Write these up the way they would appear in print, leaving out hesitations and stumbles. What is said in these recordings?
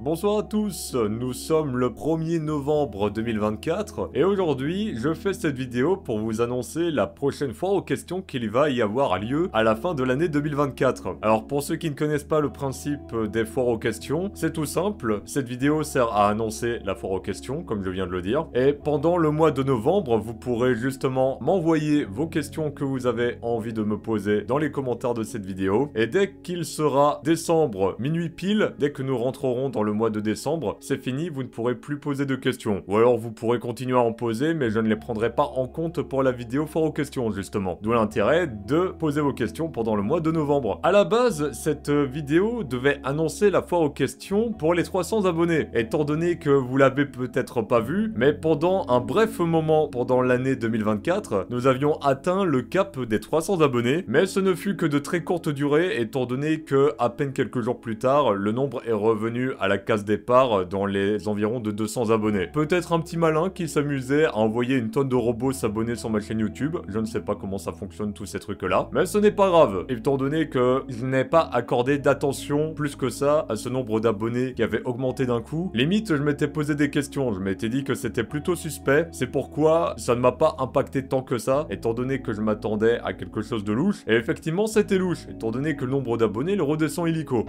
Bonsoir à tous, nous sommes le 1er novembre 2024 et aujourd'hui je fais cette vidéo pour vous annoncer la prochaine foire aux questions qu'il va y avoir lieu à la fin de l'année 2024. Alors pour ceux qui ne connaissent pas le principe des foires aux questions, c'est tout simple, cette vidéo sert à annoncer la foire aux questions comme je viens de le dire et pendant le mois de novembre vous pourrez justement m'envoyer vos questions que vous avez envie de me poser dans les commentaires de cette vidéo et dès qu'il sera décembre minuit pile, dès que nous rentrerons dans le mois de décembre, c'est fini, vous ne pourrez plus poser de questions. Ou alors vous pourrez continuer à en poser, mais je ne les prendrai pas en compte pour la vidéo foire aux questions, justement. D'où l'intérêt de poser vos questions pendant le mois de novembre. À la base, cette vidéo devait annoncer la foire aux questions pour les 300 abonnés. Étant donné que vous l'avez peut-être pas vu, mais pendant un bref moment pendant l'année 2024, nous avions atteint le cap des 300 abonnés, mais ce ne fut que de très courte durée, étant donné que à peine quelques jours plus tard, le nombre est revenu à la case départ dans les environs de 200 abonnés. Peut-être un petit malin qui s'amusait à envoyer une tonne de robots s'abonner sur ma chaîne YouTube. Je ne sais pas comment ça fonctionne tous ces trucs-là, mais ce n'est pas grave, étant donné que je n'ai pas accordé d'attention plus que ça à ce nombre d'abonnés qui avait augmenté d'un coup. Limite, je m'étais posé des questions, je m'étais dit que c'était plutôt suspect. C'est pourquoi ça ne m'a pas impacté tant que ça, étant donné que je m'attendais à quelque chose de louche. Et effectivement, c'était louche, étant donné que le nombre d'abonnés le redescend illico.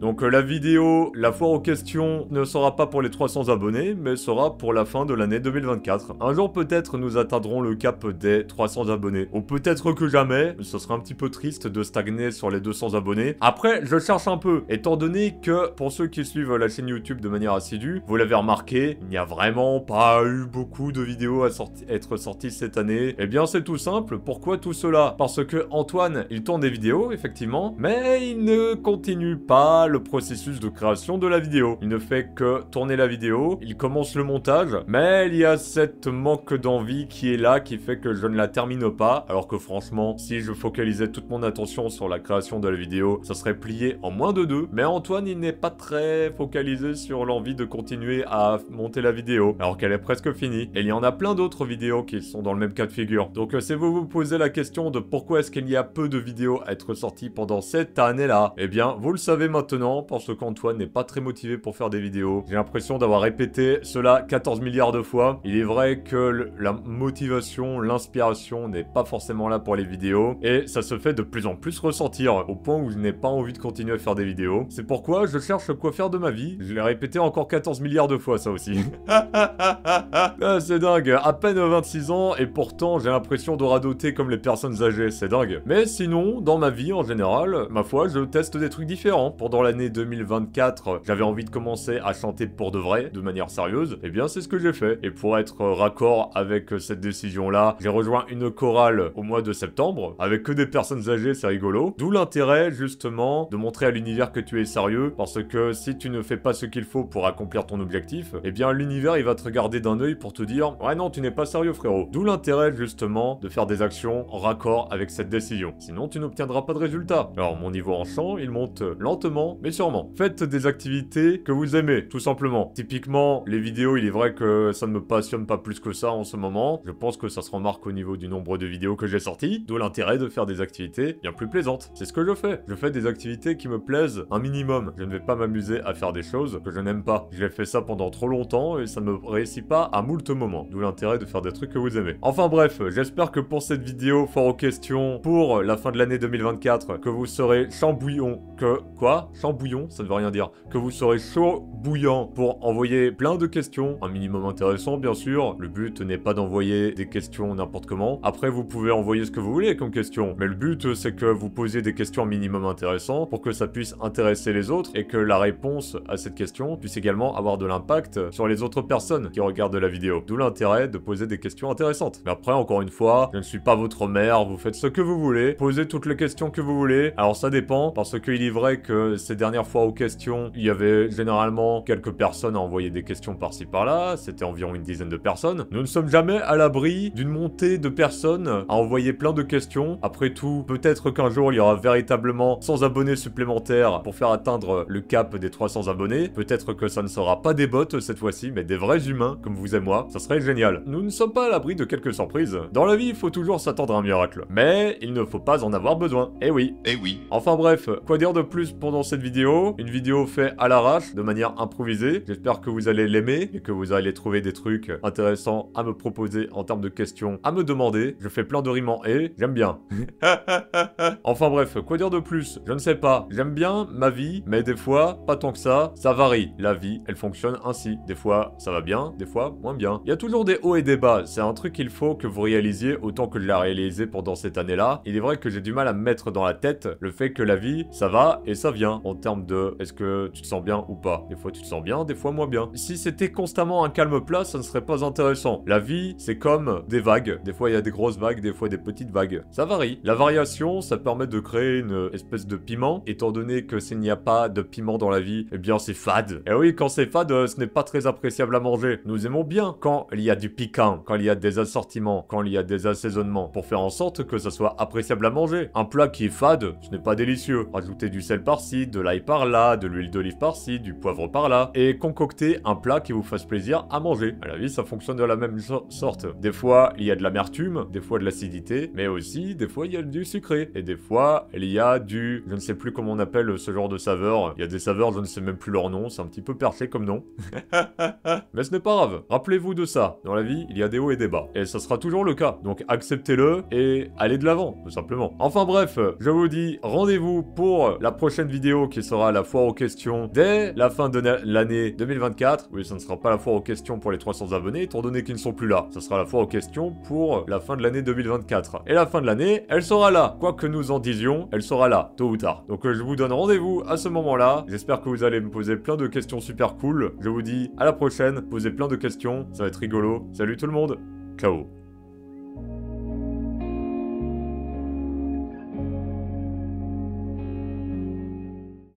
Donc la vidéo, la foire aux questions, ne sera pas pour les 300 abonnés, mais sera pour la fin de l'année 2024. Un jour peut-être nous atteindrons le cap des 300 abonnés. Ou peut-être que jamais, ce serait un petit peu triste de stagner sur les 200 abonnés. Après, je cherche un peu, étant donné que, pour ceux qui suivent la chaîne YouTube de manière assidue, vous l'avez remarqué, il n'y a vraiment pas eu beaucoup de vidéos à être sorties cette année. Eh bien c'est tout simple, pourquoi tout cela? Parce que Antoine, il tourne des vidéos, effectivement, mais il ne continue pas le processus de création de la vidéo. Il ne fait que tourner la vidéo, il commence le montage, mais il y a cette manque d'envie qui est là, qui fait que je ne la termine pas, alors que franchement, si je focalisais toute mon attention sur la création de la vidéo, ça serait plié en moins de 2. Mais Antoine, il n'est pas très focalisé sur l'envie de continuer à monter la vidéo, alors qu'elle est presque finie. Et il y en a plein d'autres vidéos qui sont dans le même cas de figure. Donc si vous vous posez la question de pourquoi est-ce qu'il y a peu de vidéos à être sorties pendant cette année-là, eh bien, vous le savez maintenant, parce qu'Antoine n'est pas très motivé pour faire des vidéos. J'ai l'impression d'avoir répété cela 14 milliards de fois. Il est vrai que la motivation, l'inspiration n'est pas forcément là pour les vidéos, et ça se fait de plus en plus ressentir, au point où je n'ai pas envie de continuer à faire des vidéos. C'est pourquoi je cherche quoi faire de ma vie. Je l'ai répété encore 14 milliards de fois, ça aussi. Ah, c'est dingue, à peine 26 ans, et pourtant j'ai l'impression de radoter comme les personnes âgées, c'est dingue. Mais sinon, dans ma vie en général, ma foi, je teste des trucs différents. Pendant l'année 2024, j'avais envie de commencer à chanter pour de vrai, de manière sérieuse, et bien c'est ce que j'ai fait. Et pour être raccord avec cette décision-là, j'ai rejoint une chorale au mois de septembre, avec que des personnes âgées, c'est rigolo. D'où l'intérêt, justement, de montrer à l'univers que tu es sérieux, parce que si tu ne fais pas ce qu'il faut pour accomplir ton objectif, eh bien l'univers il va te regarder d'un œil pour te dire « Ouais non, tu n'es pas sérieux frérot ». D'où l'intérêt, justement, de faire des actions en raccord avec cette décision. Sinon, tu n'obtiendras pas de résultat. Alors, mon niveau en chant, il monte lentement, mais sûrement. Faites des activités que vous aimez, tout simplement. Typiquement, les vidéos, il est vrai que ça ne me passionne pas plus que ça en ce moment. Je pense que ça se remarque au niveau du nombre de vidéos que j'ai sorties, d'où l'intérêt de faire des activités bien plus plaisantes. C'est ce que je fais. Je fais des activités qui me plaisent un minimum. Je ne vais pas m'amuser à faire des choses que je n'aime pas. J'ai fait ça pendant trop longtemps et ça ne me réussit pas à moult moments. D'où l'intérêt de faire des trucs que vous aimez. Enfin bref, j'espère que pour cette vidéo, fort aux questions, pour la fin de l'année 2024, que vous serez chambouillon. Quoi? Chambouillon? Ça ne veut rien dire. Que vous serez chaud bouillant pour envoyer plein de questions, un minimum intéressant bien sûr. Le but n'est pas d'envoyer des questions n'importe comment. Après vous pouvez envoyer ce que vous voulez comme question, mais le but c'est que vous posiez des questions un minimum intéressantes pour que ça puisse intéresser les autres et que la réponse à cette question puisse également avoir de l'impact sur les autres personnes qui regardent la vidéo. D'où l'intérêt de poser des questions intéressantes. Mais après encore une fois, je ne suis pas votre mère, vous faites ce que vous voulez, posez toutes les questions que vous voulez. Alors ça dépend, parce qu'il est vrai que ces dernières fois aux questions, il y avait généralement quelques personnes à envoyer des questions par-ci par-là, c'était environ une dizaine de personnes. Nous ne sommes jamais à l'abri d'une montée de personnes à envoyer plein de questions. Après tout, peut-être qu'un jour il y aura véritablement 100 abonnés supplémentaires pour faire atteindre le cap des 300 abonnés. Peut-être que ça ne sera pas des bots cette fois-ci, mais des vrais humains comme vous et moi. Ça serait génial. Nous ne sommes pas à l'abri de quelques surprises. Dans la vie, il faut toujours s'attendre à un miracle. Mais il ne faut pas en avoir besoin. Eh oui. Eh oui. Enfin bref, quoi dire de plus pendant cette vidéo. Une vidéo faite à l'arrache, de manière improvisée. J'espère que vous allez l'aimer et que vous allez trouver des trucs intéressants à me proposer en termes de questions, à me demander. Je fais plein de rimes en et, j'aime bien. Enfin bref, quoi dire de plus? Je ne sais pas. J'aime bien ma vie, mais des fois, pas tant que ça varie. La vie, elle fonctionne ainsi. Des fois, ça va bien, des fois, moins bien. Il y a toujours des hauts et des bas. C'est un truc qu'il faut que vous réalisiez autant que je l'ai réalisé pendant cette année-là. Il est vrai que j'ai du mal à me mettre dans la tête le fait que la vie, ça va et ça vient en termes de est-ce que tu te sens bien ou pas. Des fois, tu te sens bien, des fois, moins bien. Si c'était constamment un calme plat, ça ne serait pas intéressant. La vie, c'est comme des vagues. Des fois, il y a des grosses vagues, des fois, des petites vagues. Ça varie. La variation, ça permet de créer une espèce de piment. Étant donné que s'il n'y a pas de piment dans la vie, eh bien, c'est fade. Et oui, quand c'est fade, ce n'est pas très appréciable à manger. Nous aimons bien quand il y a du piquant, quand il y a des assortiments, quand il y a des assaisonnements, pour faire en sorte que ça soit appréciable à manger. Un plat qui est fade, ce n'est pas délicieux. Rajouter du sel par-ci, de l'ail par-là, de l'huile d'olive par-ci, du poivre par-là, et concocter un plat qui vous fasse plaisir à manger. À la vie, ça fonctionne de la même sorte. Des fois, il y a de l'amertume, des fois de l'acidité, mais aussi, des fois, il y a du sucré. Et des fois, il y a du... Je ne sais plus comment on appelle ce genre de saveur. Il y a des saveurs, je ne sais même plus leur nom, c'est un petit peu perché comme nom. Mais ce n'est pas grave. Rappelez-vous de ça. Dans la vie, il y a des hauts et des bas. Et ça sera toujours le cas. Donc acceptez-le et allez de l'avant, tout simplement. Enfin bref, je vous dis rendez-vous pour la prochaine vidéo qui sera la foire aux questions dès la fin de l'année 2024. Oui, ça ne sera pas la foire aux questions pour les 300 abonnés, étant donné qu'ils ne sont plus là. Ça sera la foire aux questions pour la fin de l'année 2024. Et la fin de l'année, elle sera là. Quoi que nous en disions, elle sera là, tôt ou tard. Donc je vous donne rendez-vous à ce moment-là. J'espère que vous allez me poser plein de questions super cool. Je vous dis à la prochaine. Posez plein de questions, ça va être rigolo. Salut tout le monde. Ciao.